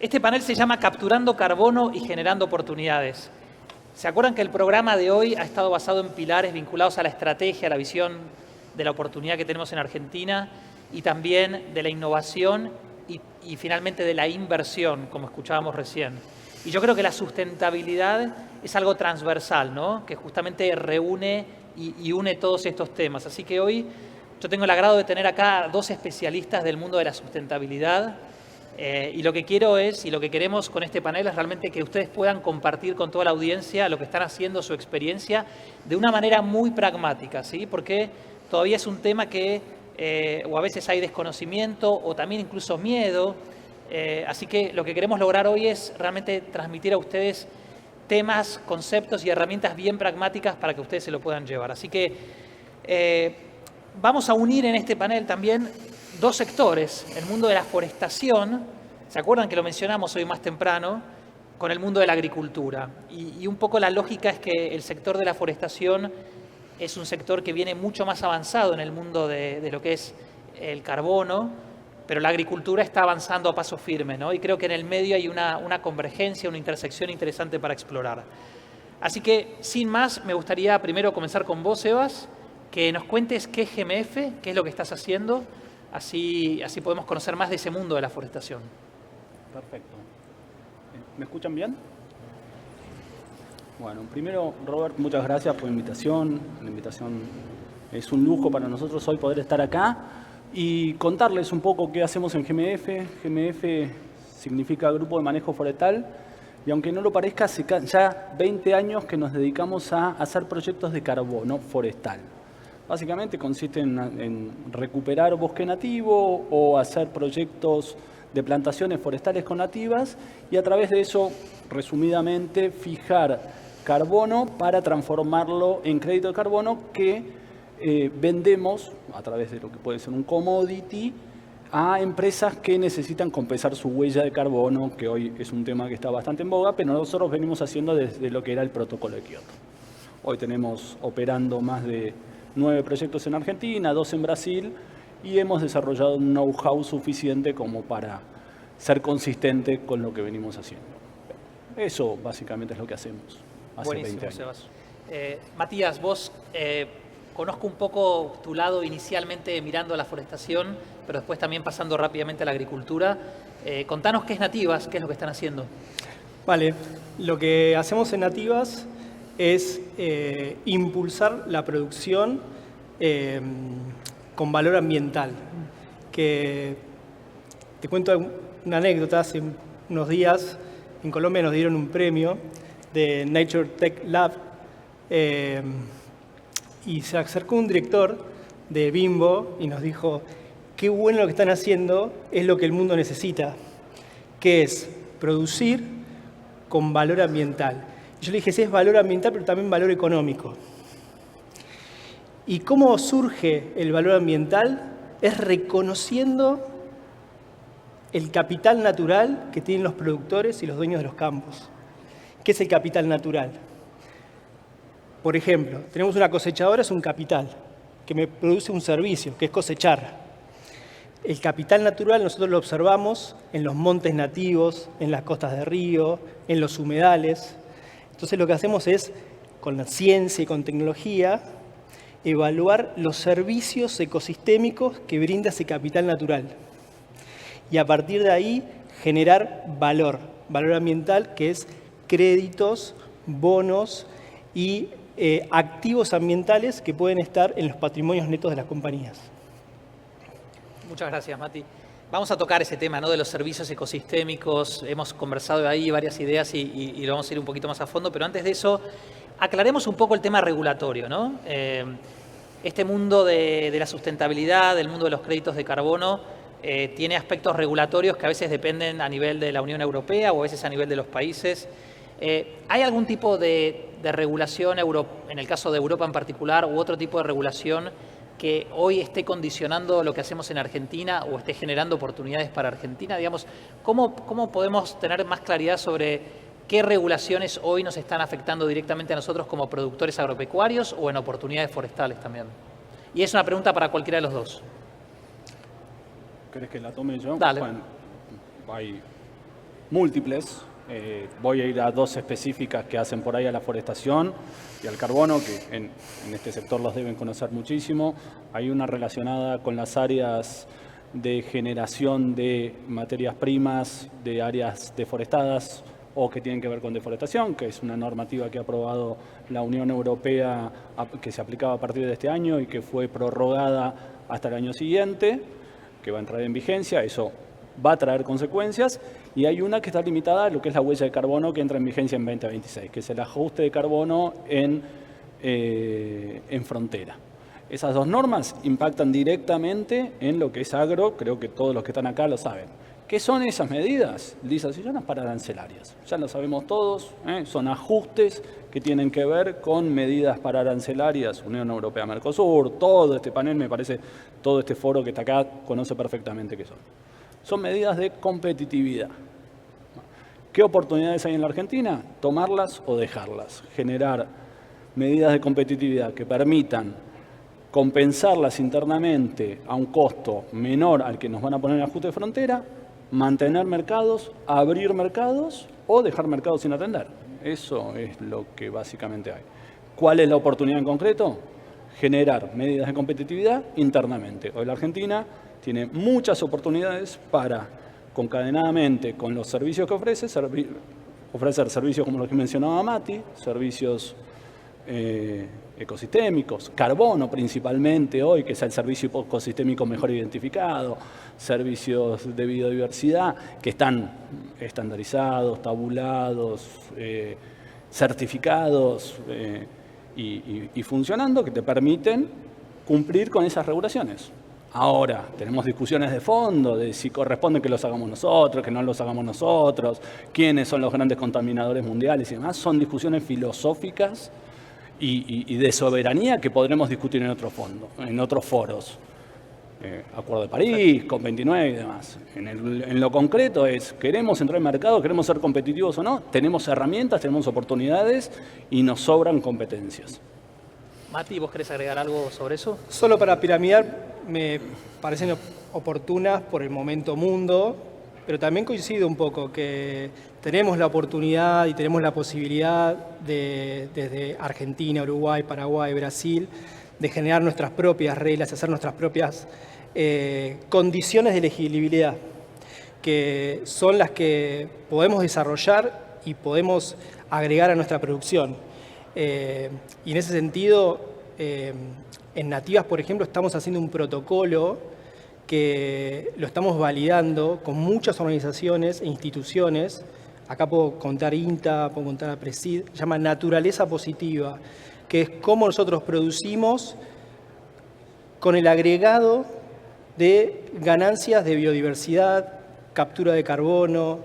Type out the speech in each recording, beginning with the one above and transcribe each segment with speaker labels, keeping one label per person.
Speaker 1: Este panel se llama Capturando Carbono y Generando Oportunidades. ¿Se acuerdan que el programa de hoy ha estado basado en pilares vinculados a la estrategia, a la visión de la oportunidad que tenemos en Argentina y también de la innovación y finalmente de la inversión, como escuchábamos recién? Y yo creo que la sustentabilidad es algo transversal, ¿no? Que justamente reúne y une todos estos temas. Así que hoy yo tengo el agrado de tener acá a dos especialistas del mundo de la sustentabilidad. Y lo que quiero es, y lo que queremos con este panel es realmente que ustedes puedan compartir con toda la audiencia lo que están haciendo, su experiencia, de una manera muy pragmática, ¿sí? Porque todavía es un tema que o a veces hay desconocimiento o también incluso miedo. Así que lo que queremos lograr hoy es realmente transmitir a ustedes temas, conceptos y herramientas bien pragmáticas para que ustedes se lo puedan llevar. Así que vamos a unir en este panel también dos sectores, el mundo de la forestación, ¿se acuerdan que lo mencionamos hoy más temprano? Con el mundo de la agricultura. Y un poco la lógica es que el sector de la forestación es un sector que viene mucho más avanzado en el mundo de lo que es el carbono, pero la agricultura está avanzando a paso firme, ¿no? Y creo que en el medio hay una convergencia, una intersección interesante para explorar. Así que, sin más, me gustaría primero comenzar con vos, Sebas, que nos cuentes qué es GMF, qué es lo que estás haciendo. Así podemos conocer más de ese mundo de la forestación.
Speaker 2: Perfecto. ¿Me escuchan bien? Bueno, primero, Robert, muchas gracias por la invitación. La invitación es un lujo para nosotros hoy poder estar acá y contarles un poco qué hacemos en GMF. GMF significa Grupo de Manejo Forestal y aunque no lo parezca, hace ya 20 años que nos dedicamos a hacer proyectos de carbono forestal. Básicamente consiste en recuperar bosque nativo o hacer proyectos de plantaciones forestales con nativas y a través de eso, resumidamente, fijar carbono para transformarlo en crédito de carbono que vendemos a través de lo que puede ser un commodity a empresas que necesitan compensar su huella de carbono, que hoy es un tema que está bastante en boga, pero nosotros venimos haciendo desde lo que era el protocolo de Kioto. Hoy tenemos operando más de 9 proyectos en Argentina, 2 en Brasil y hemos desarrollado un know-how suficiente como para ser consistente con lo que venimos haciendo. Eso básicamente es lo que hacemos hace 20 años.
Speaker 1: Sebas. Matías, vos conozco un poco tu lado inicialmente mirando a la forestación, pero después también pasando rápidamente a la agricultura. Contanos qué es Nativas, qué es lo que están haciendo.
Speaker 3: Vale, lo que hacemos en Nativas es impulsar la producción con valor ambiental. Que te cuento una anécdota, hace unos días en Colombia nos dieron un premio de Nature Tech Lab y se acercó un director de Bimbo y nos dijo: qué bueno lo que están haciendo, es lo que el mundo necesita, que es producir con valor ambiental. Yo le dije, sí, es valor ambiental, pero también valor económico. ¿Y cómo surge el valor ambiental? Es reconociendo el capital natural que tienen los productores y los dueños de los campos. ¿Qué es el capital natural? Por ejemplo, tenemos una cosechadora, es un capital, que me produce un servicio, que es cosechar. El capital natural nosotros lo observamos en los montes nativos, en las costas de río, en los humedales. Entonces lo que hacemos es, con la ciencia y con tecnología, evaluar los servicios ecosistémicos que brinda ese capital natural. Y a partir de ahí generar valor ambiental, que es créditos, bonos y activos ambientales que pueden estar en los patrimonios netos de las compañías.
Speaker 1: Muchas gracias, Mati. Vamos a tocar ese tema, ¿no?, de los servicios ecosistémicos. Hemos conversado ahí varias ideas y lo vamos a ir un poquito más a fondo, pero antes de eso, aclaremos un poco el tema regulatorio, ¿no? Este mundo de la sustentabilidad, del mundo de los créditos de carbono, tiene aspectos regulatorios que a veces dependen a nivel de la Unión Europea o a veces a nivel de los países. ¿Hay algún tipo de regulación, en el caso de Europa en particular, u otro tipo de regulación que hoy esté condicionando lo que hacemos en Argentina o esté generando oportunidades para Argentina? Digamos, ¿cómo podemos tener más claridad sobre qué regulaciones hoy nos están afectando directamente a nosotros como productores agropecuarios o en oportunidades forestales también? Y es una pregunta para cualquiera de los dos.
Speaker 2: ¿Querés que la tome yo?
Speaker 1: Dale.
Speaker 2: Bueno, hay múltiples. Voy a ir a 2 específicas que hacen por ahí a la forestación y al carbono, que en este sector los deben conocer muchísimo. Hay una relacionada con las áreas de generación de materias primas de áreas deforestadas o que tienen que ver con deforestación, que es una normativa que ha aprobado la Unión Europea, que se aplicaba a partir de este año y que fue prorrogada hasta el año siguiente, que va a entrar en vigencia. Eso va a traer consecuencias, y hay una que está limitada a lo que es la huella de carbono, que entra en vigencia en 2026, que es el ajuste de carbono en frontera. Esas 2 normas impactan directamente en lo que es agro, creo que todos los que están acá lo saben. ¿Qué son esas medidas? Lisas pararancelarias. Ya lo sabemos todos, son ajustes que tienen que ver con medidas pararancelarias, Unión Europea, Mercosur, todo este panel, me parece, todo este foro que está acá conoce perfectamente qué son. Son medidas de competitividad. ¿Qué oportunidades hay en la Argentina? Tomarlas o dejarlas. Generar medidas de competitividad que permitan compensarlas internamente a un costo menor al que nos van a poner en ajuste de frontera, mantener mercados, abrir mercados o dejar mercados sin atender. Eso es lo que básicamente hay. ¿Cuál es la oportunidad en concreto? Generar medidas de competitividad internamente. Hoy la Argentina tiene muchas oportunidades para, concadenadamente con los servicios que ofrece, ofrecer servicios como los que mencionaba Mati, servicios ecosistémicos, carbono principalmente hoy, que es el servicio ecosistémico mejor identificado, servicios de biodiversidad que están estandarizados, tabulados, certificados y funcionando, que te permiten cumplir con esas regulaciones. Ahora, tenemos discusiones de fondo de si corresponde que los hagamos nosotros, que no los hagamos nosotros, quiénes son los grandes contaminadores mundiales y demás. Son discusiones filosóficas y de soberanía que podremos discutir en otros foros. Acuerdo de París, COP29 y demás. En lo concreto es, ¿queremos entrar en mercado? ¿Queremos ser competitivos o no? Tenemos herramientas, tenemos oportunidades y nos sobran competencias.
Speaker 1: Mati, ¿vos querés agregar algo sobre eso?
Speaker 3: Solo para piramidar, me parecen oportunas por el momento mundo, pero también coincido un poco que tenemos la oportunidad y tenemos la posibilidad desde Argentina, Uruguay, Paraguay, Brasil, de generar nuestras propias reglas, hacer nuestras propias condiciones de elegibilidad, que son las que podemos desarrollar y podemos agregar a nuestra producción. Y en ese sentido, en Nativas, por ejemplo, estamos haciendo un protocolo que lo estamos validando con muchas organizaciones e instituciones. Acá puedo contar INTA, puedo contar a Presid, se llama Naturaleza Positiva, que es cómo nosotros producimos con el agregado de ganancias de biodiversidad, captura de carbono,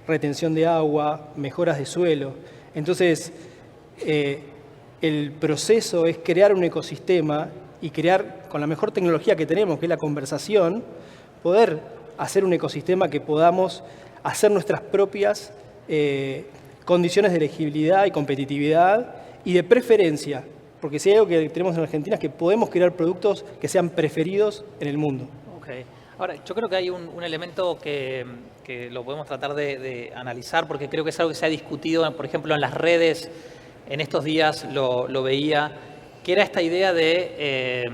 Speaker 3: retención de agua, mejoras de suelo. Entonces, el proceso es crear un ecosistema y crear, con la mejor tecnología que tenemos, que es la conversación, poder hacer un ecosistema que podamos hacer nuestras propias condiciones de elegibilidad y competitividad y de preferencia, porque si hay algo que tenemos en Argentina es que podemos crear productos que sean preferidos en el mundo.
Speaker 1: Okay. Ahora, yo creo que hay un elemento que lo podemos tratar de analizar, porque creo que es algo que se ha discutido, por ejemplo, en las redes. En estos días lo veía, que era esta idea de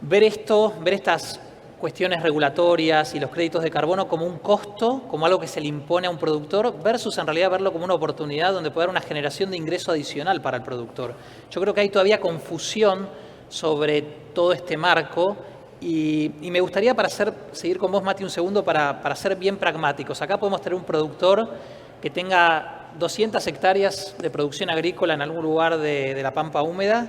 Speaker 1: ver estas cuestiones regulatorias y los créditos de carbono como un costo, como algo que se le impone a un productor, versus en realidad verlo como una oportunidad donde puede haber una generación de ingreso adicional para el productor. Yo creo que hay todavía confusión sobre todo este marco y me gustaría, seguir con vos, Mati, un segundo, para ser bien pragmáticos. Acá podemos tener un productor que tenga 200 hectáreas de producción agrícola en algún lugar de la pampa húmeda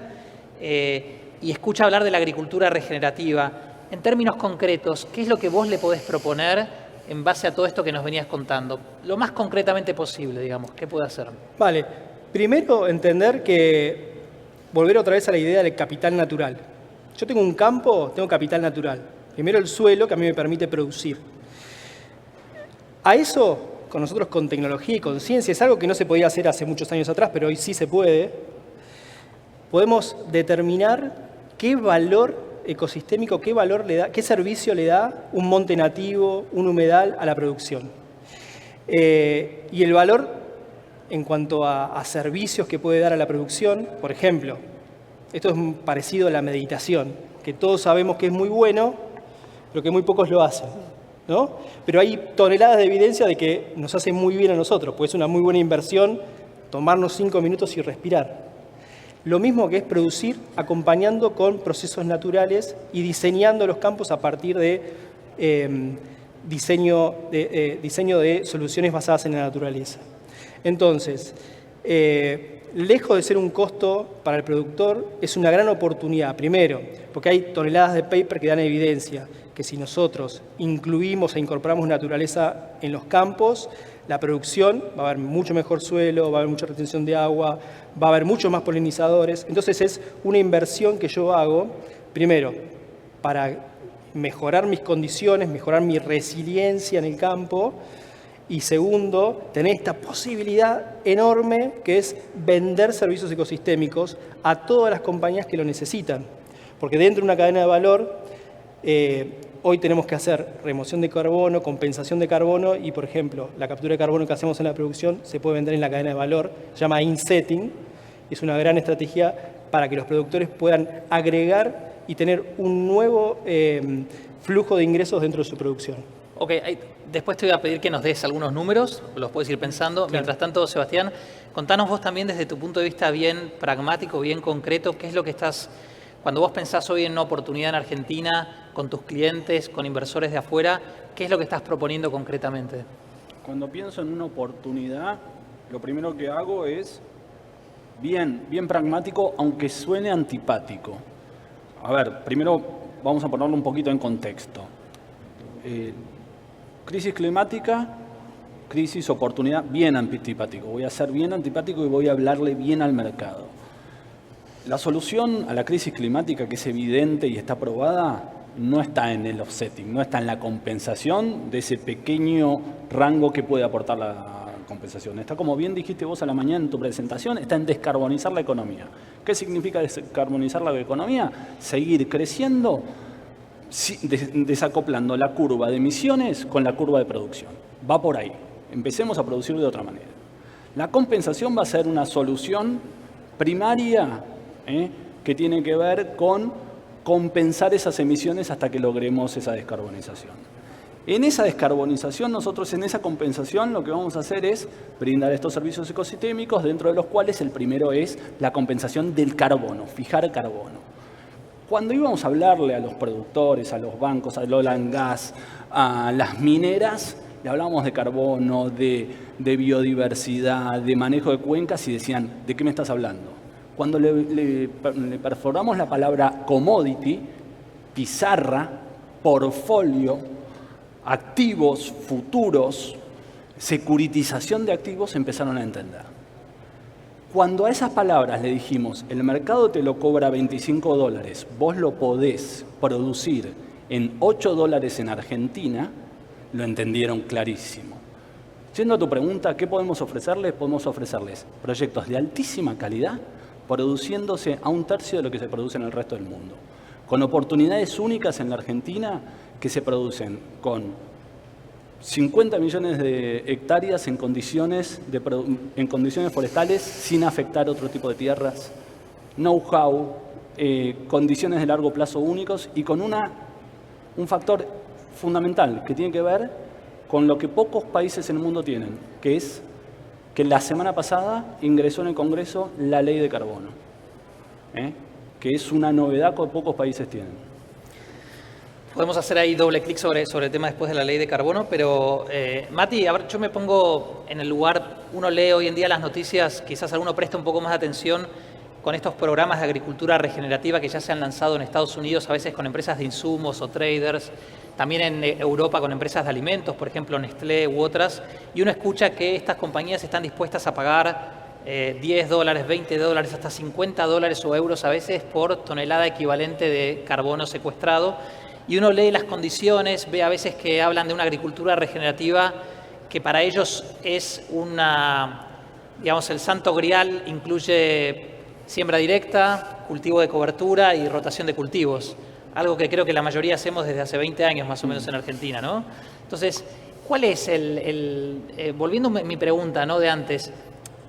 Speaker 1: y escucha hablar de la agricultura regenerativa. En términos concretos, ¿qué es lo que vos le podés proponer en base a todo esto que nos venías contando? Lo más concretamente posible, digamos, ¿qué puede hacer?
Speaker 3: Vale, primero entender que volver otra vez a la idea del capital natural. Yo tengo un campo, tengo capital natural. Primero el suelo que a mí me permite producir. A eso, con nosotros con tecnología y con ciencia, es algo que no se podía hacer hace muchos años atrás, pero hoy sí se puede. Podemos determinar qué valor ecosistémico, qué valor le da, qué servicio le da un monte nativo, un humedal a la producción. Y el valor en cuanto a servicios que puede dar a la producción, por ejemplo, esto es parecido a la meditación, que todos sabemos que es muy bueno, pero que muy pocos lo hacen, ¿no? Pero hay toneladas de evidencia de que nos hace muy bien a nosotros, pues es una muy buena inversión tomarnos 5 minutos y respirar. Lo mismo que es producir acompañando con procesos naturales y diseñando los campos a partir de diseño de soluciones basadas en la naturaleza. Entonces, lejos de ser un costo para el productor, es una gran oportunidad. Primero, porque hay toneladas de paper que dan evidencia que si nosotros incluimos e incorporamos naturaleza en los campos, la producción va a haber mucho mejor suelo, va a haber mucha retención de agua, va a haber muchos más polinizadores. Entonces es una inversión que yo hago, primero, para mejorar mis condiciones, mejorar mi resiliencia en el campo, y segundo, tener esta posibilidad enorme que es vender servicios ecosistémicos a todas las compañías que lo necesitan. Porque dentro de una cadena de valor, hoy tenemos que hacer remoción de carbono, compensación de carbono y, por ejemplo, la captura de carbono que hacemos en la producción se puede vender en la cadena de valor, se llama insetting. Es una gran estrategia para que los productores puedan agregar y tener un nuevo flujo de ingresos dentro de su producción.
Speaker 1: Ok, después te voy a pedir que nos des algunos números, los puedes ir pensando. Claro. Mientras tanto, Sebastián, contanos vos también desde tu punto de vista bien pragmático, bien concreto, qué es lo que estás, cuando vos pensás hoy en una oportunidad en Argentina, con tus clientes, con inversores de afuera, ¿qué es lo que estás proponiendo concretamente?
Speaker 2: Cuando pienso en una oportunidad, lo primero que hago es bien pragmático, aunque suene antipático. A ver, primero vamos a ponerlo un poquito en contexto. Crisis climática, crisis, oportunidad, bien antipático. Voy a ser bien antipático y voy a hablarle bien al mercado. La solución a la crisis climática, que es evidente y está probada, no está en el offsetting, no está en la compensación de ese pequeño rango que puede aportar la compensación. Está, como bien dijiste vos a la mañana en tu presentación, está en descarbonizar la economía. ¿Qué significa descarbonizar la economía? Seguir creciendo, desacoplando la curva de emisiones con la curva de producción. Va por ahí. Empecemos a producir de otra manera. La compensación va a ser una solución primaria que tiene que ver con compensar esas emisiones hasta que logremos esa descarbonización. En esa descarbonización, nosotros en esa compensación lo que vamos a hacer es brindar estos servicios ecosistémicos, dentro de los cuales el primero es la compensación del carbono, fijar carbono. Cuando íbamos a hablarle a los productores, a los bancos, al oil and gas, a las mineras, le hablábamos de carbono, de biodiversidad, de manejo de cuencas y decían, ¿de qué me estás hablando? Cuando le perforamos la palabra commodity, pizarra, portfolio, activos, futuros, securitización de activos, empezaron a entender. Cuando a esas palabras le dijimos, el mercado te lo cobra $25, vos lo podés producir en $8 en Argentina, lo entendieron clarísimo. Yendo a tu pregunta, ¿qué podemos ofrecerles? Podemos ofrecerles proyectos de altísima calidad, produciéndose a 1/3 de lo que se produce en el resto del mundo, con oportunidades únicas en la Argentina que se producen con 50 millones de hectáreas en condiciones forestales sin afectar otro tipo de tierras, know-how, condiciones de largo plazo únicos y con un factor fundamental que tiene que ver con lo que pocos países en el mundo tienen, que es que la semana pasada ingresó en el Congreso la ley de carbono, que es una novedad que pocos países tienen.
Speaker 1: Podemos hacer ahí doble clic sobre el tema después de la ley de carbono, pero Mati, a ver, yo me pongo en el lugar, uno lee hoy en día las noticias, quizás alguno presta un poco más de atención con estos programas de agricultura regenerativa que ya se han lanzado en Estados Unidos, a veces con empresas de insumos o traders, también en Europa con empresas de alimentos, por ejemplo Nestlé u otras, y uno escucha que estas compañías están dispuestas a pagar $10, $20, hasta $50 o euros a veces por tonelada equivalente de carbono secuestrado. Y uno lee las condiciones, ve a veces que hablan de una agricultura regenerativa que para ellos es el santo grial, incluye siembra directa, cultivo de cobertura y rotación de cultivos. Algo que creo que la mayoría hacemos desde hace 20 años más o menos en Argentina, ¿no? Entonces, ¿Cuál es volviendo a mi pregunta, ¿no?, de antes,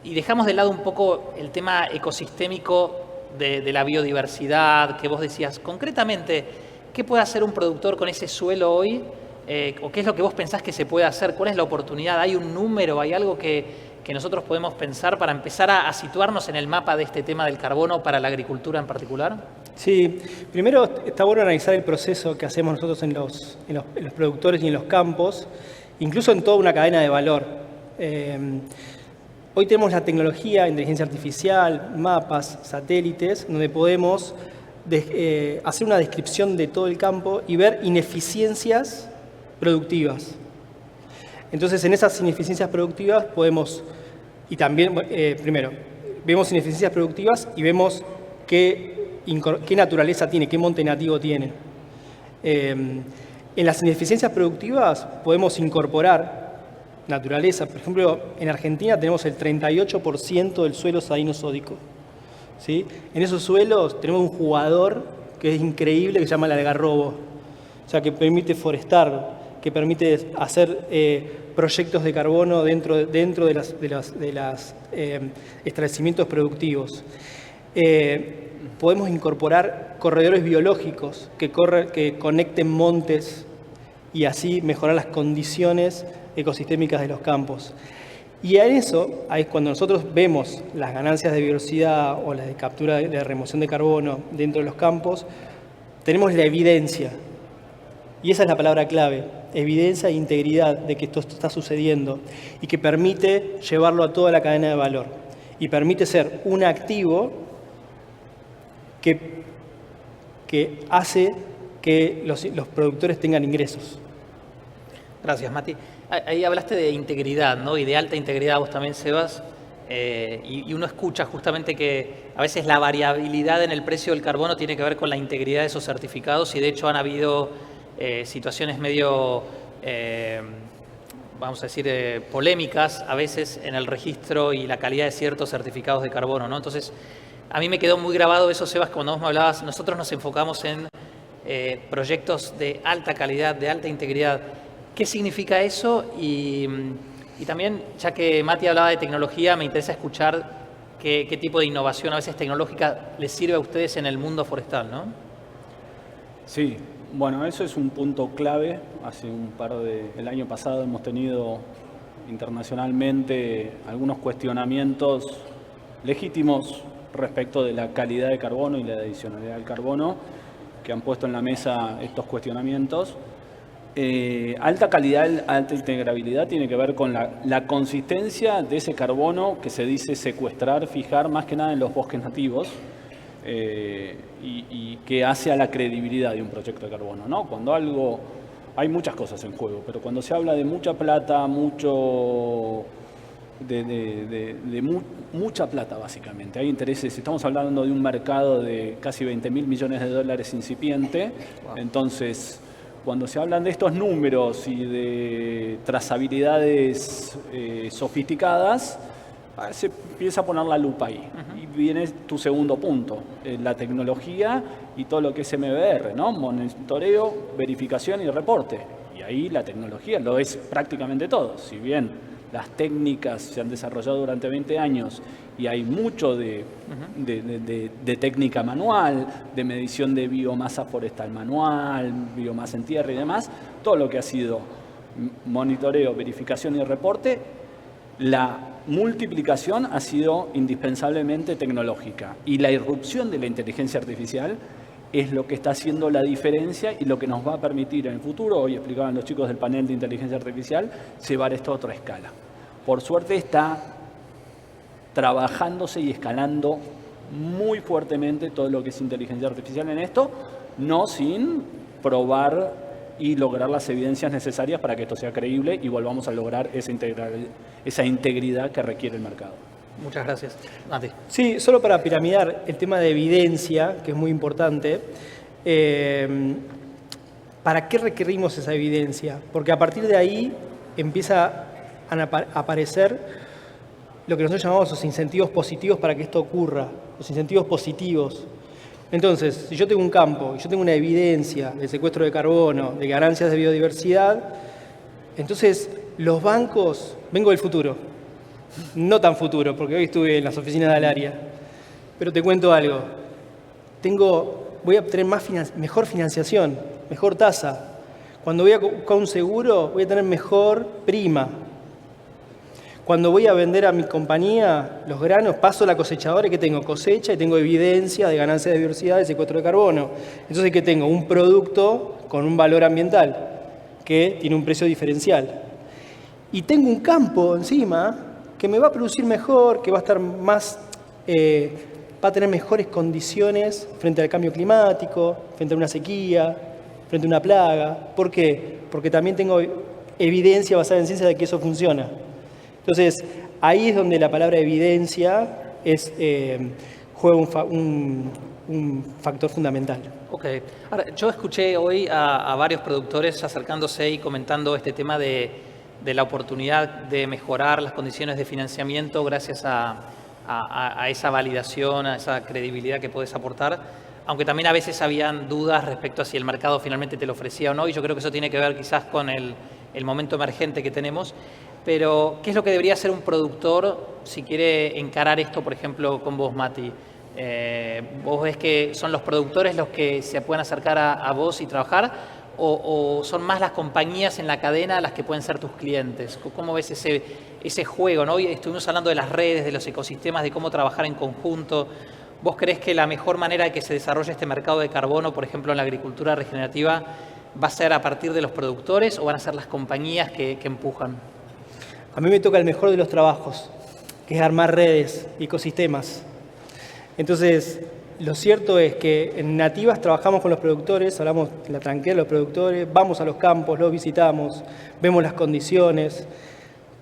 Speaker 1: y dejamos de lado un poco el tema ecosistémico de la biodiversidad, que vos decías, concretamente, ¿qué puede hacer un productor con ese suelo hoy? ¿O qué es lo que vos pensás que se puede hacer? ¿Cuál es la oportunidad? ¿Hay un número? ¿Hay algo que nosotros podemos pensar para empezar a situarnos en el mapa de este tema del carbono para la agricultura en particular?
Speaker 3: Sí, primero está bueno analizar el proceso que hacemos nosotros en los productores y en los campos, incluso en toda una cadena de valor. Hoy tenemos la tecnología, inteligencia artificial, mapas, satélites, donde podemos hacer una descripción de todo el campo y ver ineficiencias productivas. Entonces, en esas ineficiencias productivas podemos, y también, primero, vemos ineficiencias productivas y vemos qué naturaleza tiene, qué monte nativo tiene. En las ineficiencias productivas podemos incorporar naturaleza. Por ejemplo, en Argentina tenemos el 38% del suelo saíno-sódico, ¿sí? En esos suelos tenemos un jugador que es increíble, que se llama el algarrobo, o sea, que permite forestar, que permite hacer proyectos de carbono dentro de los establecimientos productivos. Podemos incorporar corredores biológicos que conecten montes y así mejorar las condiciones ecosistémicas de los campos. Y en eso, ahí es cuando nosotros vemos las ganancias de biodiversidad o las de captura de remoción de carbono dentro de los campos, tenemos la evidencia. Y esa es la palabra clave, evidencia e integridad de que esto está sucediendo y que permite llevarlo a toda la cadena de valor y permite ser un activo que hace que los productores tengan ingresos.
Speaker 1: Gracias, Mati. Ahí hablaste de integridad, ¿no? Y de alta integridad, vos también, Sebas. Y uno escucha justamente que a veces la variabilidad en el precio del carbono tiene que ver con la integridad de esos certificados y de hecho han habido situaciones medio, vamos a decir, polémicas a veces en el registro y la calidad de ciertos certificados de carbono, ¿no? Entonces, a mí me quedó muy grabado eso, Sebas, cuando vos me hablabas, nosotros nos enfocamos en proyectos de alta calidad, de alta integridad. ¿Qué significa eso? Y también, ya que Mati hablaba de tecnología, me interesa escuchar qué tipo de innovación, a veces tecnológica, les sirve a ustedes en el mundo forestal, ¿no?
Speaker 2: Sí, bueno, eso es un punto clave. El año pasado hemos tenido internacionalmente algunos cuestionamientos legítimos respecto de la calidad de carbono y la adicionalidad del carbono, que han puesto en la mesa estos cuestionamientos. Alta calidad, alta integrabilidad tiene que ver con la consistencia de ese carbono que se dice secuestrar, fijar, más que nada en los bosques nativos, y que hace a la credibilidad de un proyecto de carbono, ¿no? Cuando algo, hay muchas cosas en juego, pero cuando se habla de mucha plata, mucha plata básicamente, hay intereses, estamos hablando de un mercado de casi 20.000 millones de dólares incipiente. Wow. Entonces, cuando se hablan de estos números y de trazabilidades sofisticadas, se empieza a poner la lupa ahí. Y viene tu segundo punto, la tecnología y todo lo que es MBR, ¿no? Monitoreo, verificación y reporte. Y ahí la tecnología lo es prácticamente todo. Si bien las técnicas se han desarrollado durante 20 años y hay mucho de técnica manual, de medición de biomasa forestal manual, biomasa en tierra y demás, todo lo que ha sido monitoreo, verificación y reporte, la multiplicación ha sido indispensablemente tecnológica y la irrupción de la inteligencia artificial es lo que está haciendo la diferencia y lo que nos va a permitir en el futuro, hoy explicaban los chicos del panel de inteligencia artificial, llevar esto a otra escala. Por suerte está trabajándose y escalando muy fuertemente todo lo que es inteligencia artificial en esto, no sin probar y lograr las evidencias necesarias para que esto sea creíble y volvamos a lograr esa integridad que requiere el mercado.
Speaker 1: Muchas gracias. Mati.
Speaker 3: Sí, solo para piramidar el tema de evidencia, que es muy importante. ¿Para qué requerimos esa evidencia? Porque a partir de ahí empieza a aparecer lo que nosotros llamamos los incentivos positivos para que esto ocurra, los incentivos positivos. Entonces, si yo tengo un campo y yo tengo una evidencia de secuestro de carbono, de ganancias de biodiversidad, Entonces, los bancos, vengo del futuro, no tan futuro, porque hoy estuve en las oficinas del área, pero te cuento algo. Voy a tener mejor financiación, mejor tasa. Cuando voy a buscar un seguro, voy a tener mejor prima. Cuando voy a vender a mi compañía los granos, paso a la cosechadora y que tengo cosecha y tengo evidencia de ganancia de biodiversidad y secuestro de carbono. Entonces, que tengo un producto con un valor ambiental que tiene un precio diferencial. Y tengo un campo encima que me va a producir mejor, que va a estar más, va a tener mejores condiciones frente al cambio climático, frente a una sequía, frente a una plaga. ¿Por qué? Porque también tengo evidencia basada en ciencia de que eso funciona. Entonces, ahí es donde la palabra evidencia juega un factor fundamental.
Speaker 1: Ok. Ahora, yo escuché hoy a varios productores acercándose y comentando este tema de la oportunidad de mejorar las condiciones de financiamiento gracias a esa validación, a esa credibilidad que puedes aportar, aunque también a veces habían dudas respecto a si el mercado finalmente te lo ofrecía o no, y yo creo que eso tiene que ver quizás con el momento emergente que tenemos. Pero, ¿qué es lo que debería hacer un productor si quiere encarar esto, por ejemplo, con vos, Mati? ¿Vos ves que son los productores los que se pueden acercar a vos y trabajar? ¿O son más las compañías en la cadena las que pueden ser tus clientes? ¿Cómo ves ese juego, ¿no? Hoy estuvimos hablando de las redes, de los ecosistemas, de cómo trabajar en conjunto. ¿Vos creés que la mejor manera de que se desarrolle este mercado de carbono, por ejemplo, en la agricultura regenerativa, va a ser a partir de los productores o van a ser las compañías que empujan?
Speaker 3: A mí me toca el mejor de los trabajos, que es armar redes, ecosistemas. Entonces, lo cierto es que en Nativas trabajamos con los productores, hablamos de la tranquera de los productores, vamos a los campos, los visitamos, vemos las condiciones.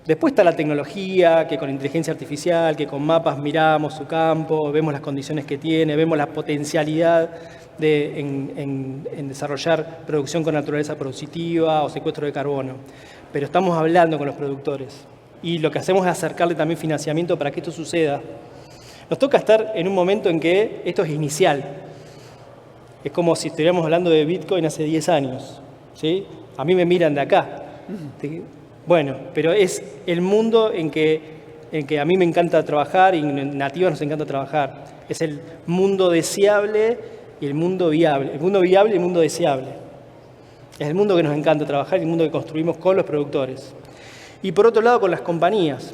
Speaker 3: Después está la tecnología, que con inteligencia artificial, que con mapas miramos su campo, vemos las condiciones que tiene, vemos la potencialidad en desarrollar producción con naturaleza positiva o secuestro de carbono. Pero estamos hablando con los productores y lo que hacemos es acercarle también financiamiento para que esto suceda. Nos toca estar en un momento en que esto es inicial. Es como si estuviéramos hablando de Bitcoin hace 10 años. ¿Sí? A mí me miran de acá. Bueno, pero es el mundo en que a mí me encanta trabajar y en Nativas nos encanta trabajar. Es el mundo deseable y el mundo viable. El mundo viable y el mundo deseable. Es el mundo que nos encanta trabajar y el mundo que construimos con los productores. Y por otro lado, con las compañías.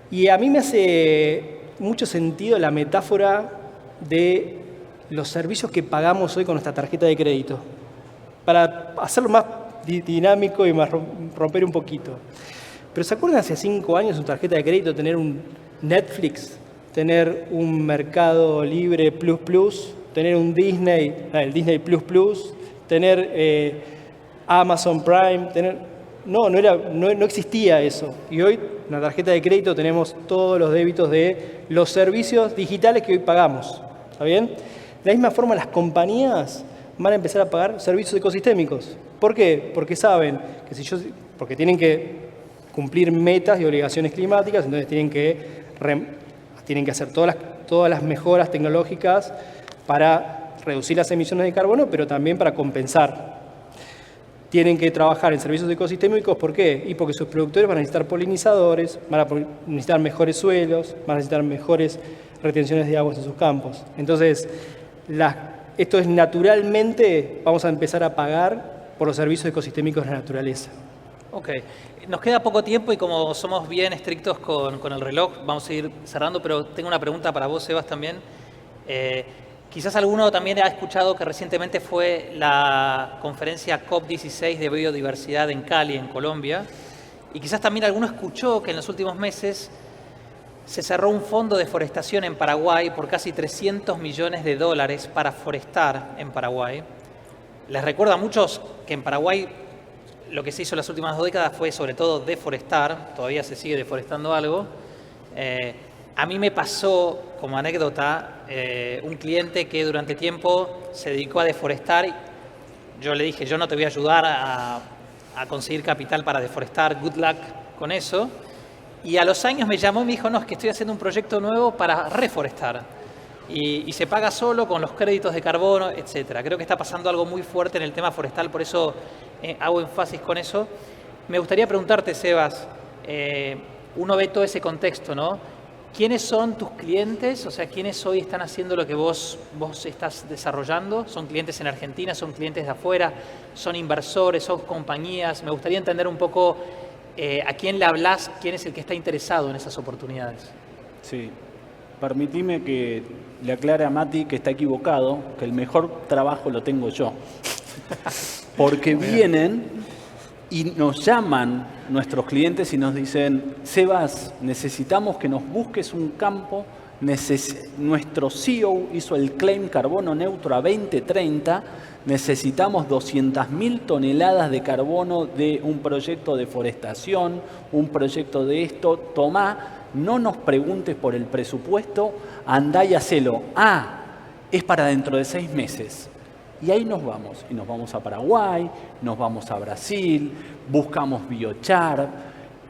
Speaker 3: Y a mí me hace mucho sentido la metáfora de los servicios que pagamos hoy con nuestra tarjeta de crédito. Para hacerlo más dinámico y más romper un poquito. Pero ¿se acuerdan hace 5 años su tarjeta de crédito tener un Netflix, tener un Mercado Libre Plus, tener un Disney, el Disney Plus, tener Amazon Prime, no existía eso. Y hoy en la tarjeta de crédito tenemos todos los débitos de los servicios digitales que hoy pagamos. ¿Está bien? De la misma forma, las compañías van a empezar a pagar servicios ecosistémicos. ¿Por qué? Porque saben que porque tienen que cumplir metas y obligaciones climáticas, entonces tienen que hacer todas las mejoras tecnológicas para reducir las emisiones de carbono, pero también para compensar. Tienen que trabajar en servicios ecosistémicos, ¿por qué? Y porque sus productores van a necesitar polinizadores, van a necesitar mejores suelos, van a necesitar mejores retenciones de aguas en sus campos. Entonces, esto es naturalmente, vamos a empezar a pagar por los servicios ecosistémicos de la naturaleza.
Speaker 1: Ok, nos queda poco tiempo y como somos bien estrictos con el reloj, vamos a ir cerrando, pero tengo una pregunta para vos, Sebas, también. Quizás alguno también ha escuchado que recientemente fue la conferencia COP16 de biodiversidad en Cali, en Colombia, y quizás también alguno escuchó que en los últimos meses se cerró un fondo de forestación en Paraguay por casi $300 millones para forestar en Paraguay. Les recuerdo a muchos que en Paraguay lo que se hizo en las últimas 2 décadas fue sobre todo deforestar, todavía se sigue deforestando algo. A mí me pasó, como anécdota, un cliente que durante tiempo se dedicó a deforestar. Yo le dije, yo no te voy a ayudar a conseguir capital para deforestar, good luck con eso. Y a los años me llamó y me dijo, no, es que estoy haciendo un proyecto nuevo para reforestar. Y se paga solo con los créditos de carbono, etc. Creo que está pasando algo muy fuerte en el tema forestal, por eso hago énfasis con eso. Me gustaría preguntarte, Sebas, uno ve todo ese contexto, ¿no? ¿Quiénes son tus clientes? O sea, ¿quiénes hoy están haciendo lo que vos estás desarrollando? ¿Son clientes en Argentina? ¿Son clientes de afuera? ¿Son inversores? ¿Son compañías? Me gustaría entender un poco a quién le hablas, quién es el que está interesado en esas oportunidades.
Speaker 2: Sí. Permitime que le aclare a Mati que está equivocado, que el mejor trabajo lo tengo yo. Porque vienen y nos llaman nuestros clientes y nos dicen: Sebas, necesitamos que nos busques un campo. Nuestro CEO hizo el claim carbono neutro a 2030. Necesitamos 200.000 toneladas de carbono de un proyecto de forestación, un proyecto de esto. Tomá, no nos preguntes por el presupuesto, andá y hacelo. Es para dentro de 6 meses. Y ahí nos vamos. Y nos vamos a Paraguay, nos vamos a Brasil, buscamos biochar.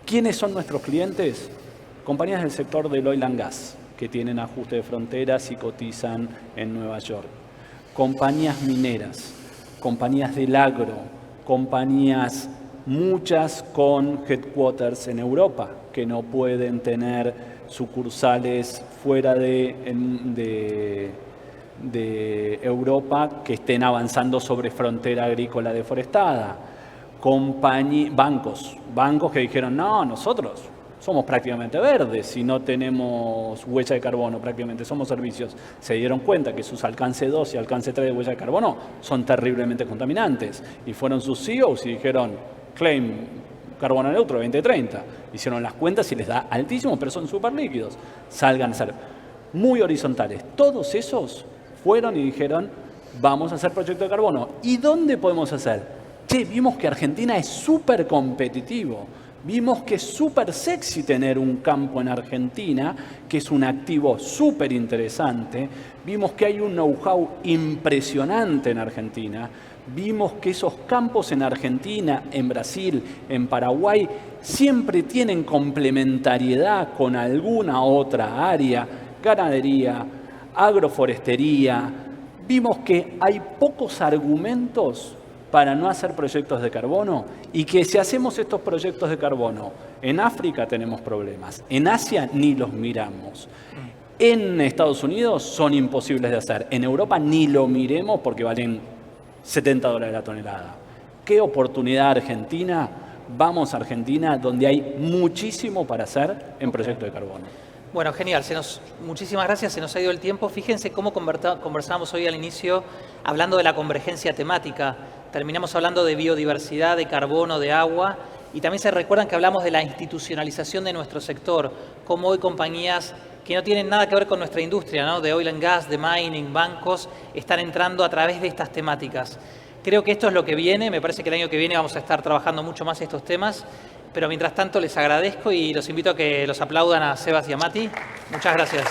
Speaker 2: ¿Quiénes son nuestros clientes? Compañías del sector del oil and gas, que tienen ajuste de fronteras y cotizan en Nueva York. Compañías mineras, compañías del agro, compañías muchas con headquarters en Europa, que no pueden tener sucursales fuera de Europa que estén avanzando sobre frontera agrícola deforestada. Bancos que dijeron: no, nosotros somos prácticamente verdes y no tenemos huella de carbono, prácticamente somos servicios. Se dieron cuenta que sus alcance 2 y alcance 3 de huella de carbono son terriblemente contaminantes. Y fueron sus CEOs y dijeron: claim carbono neutro 2030. Hicieron las cuentas y les da altísimo, pero son súper líquidos. Salgan a ser muy horizontales. Todos esos fueron y dijeron: vamos a hacer proyecto de carbono. ¿Y dónde podemos hacer? Vimos que Argentina es súper competitivo. Vimos que es súper sexy tener un campo en Argentina, que es un activo súper interesante. Vimos que hay un know-how impresionante en Argentina. Vimos que esos campos en Argentina, en Brasil, en Paraguay, siempre tienen complementariedad con alguna otra área, ganadería, agroforestería. Vimos que hay pocos argumentos para no hacer proyectos de carbono, y que si hacemos estos proyectos de carbono en África tenemos problemas, en Asia ni los miramos, en Estados Unidos son imposibles de hacer, en Europa ni lo miremos porque valen $70 la tonelada. ¿Qué oportunidad Argentina? Vamos a Argentina, donde hay muchísimo para hacer en proyectos de carbono.
Speaker 1: Bueno, genial. Muchísimas gracias. Se nos ha ido el tiempo. Fíjense cómo conversábamos hoy al inicio hablando de la convergencia temática. Terminamos hablando de biodiversidad, de carbono, de agua. Y también se recuerdan que hablamos de la institucionalización de nuestro sector. Cómo hoy compañías que no tienen nada que ver con nuestra industria, ¿no? De oil and gas, de mining, bancos, están entrando a través de estas temáticas. Creo que esto es lo que viene. Me parece que el año que viene vamos a estar trabajando mucho más estos temas. Pero mientras tanto les agradezco y los invito a que los aplaudan a Sebas y a Mati. Muchas gracias.